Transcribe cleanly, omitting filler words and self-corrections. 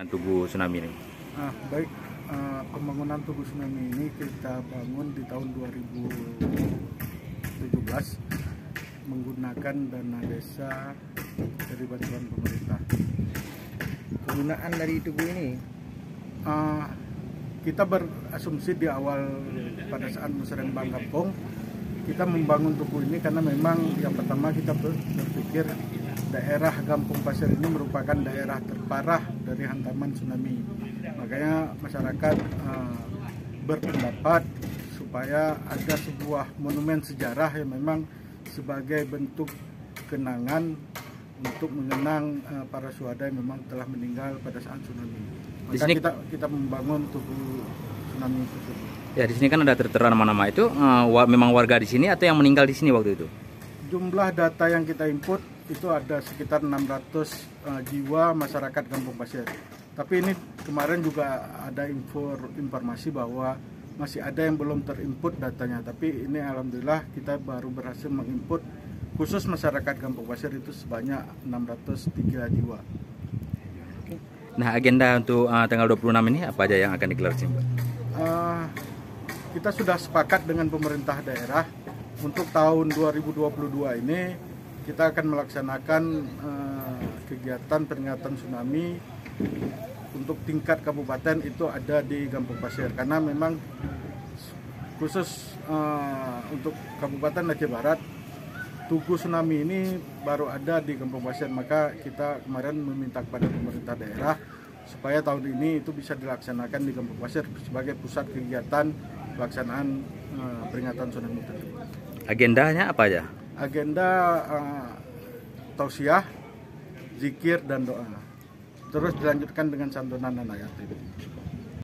Tugu tsunami ini. Baik, pembangunan Tugu Tsunami ini kita bangun di tahun 2017 menggunakan dana desa dari bantuan pemerintah. Penggunaan dari tugu ini, kita berasumsi di awal pada saat musrenbang kampung kita membangun tugu ini karena memang yang pertama kita berpikir daerah Gampung Pasir ini merupakan daerah terparah dari hantaman tsunami. Makanya masyarakat berpendapat supaya ada sebuah monumen sejarah yang memang sebagai bentuk kenangan untuk mengenang para syuhada yang memang telah meninggal pada saat tsunami. Maka kita membangun tugu tsunami tersebut. Ya, di sini kan ada tertera nama-nama itu memang warga di sini atau yang meninggal di sini waktu itu? Jumlah data yang kita input itu ada sekitar 600 jiwa masyarakat Gampung Pasir. Tapi ini kemarin juga ada informasi bahwa masih ada yang belum terinput datanya. Tapi ini alhamdulillah kita baru berhasil menginput khusus masyarakat Gampung Pasir itu sebanyak 603 jiwa. Nah, agenda untuk tanggal 26 ini apa aja yang akan digelar sih? Kita sudah sepakat dengan pemerintah daerah untuk tahun 2022 ini kita akan melaksanakan kegiatan peringatan tsunami untuk tingkat kabupaten itu ada di Gampung Pasir karena memang khusus untuk Kabupaten Aceh Barat Tugu Tsunami ini baru ada di Gampung Pasir, maka kita kemarin meminta kepada pemerintah daerah supaya tahun ini itu bisa dilaksanakan di Gampung Pasir sebagai pusat kegiatan pelaksanaan peringatan tsunami tersebut. Agendanya apa aja? Agenda tausiah, zikir dan doa. Terus dilanjutkan dengan santunan anak yatim.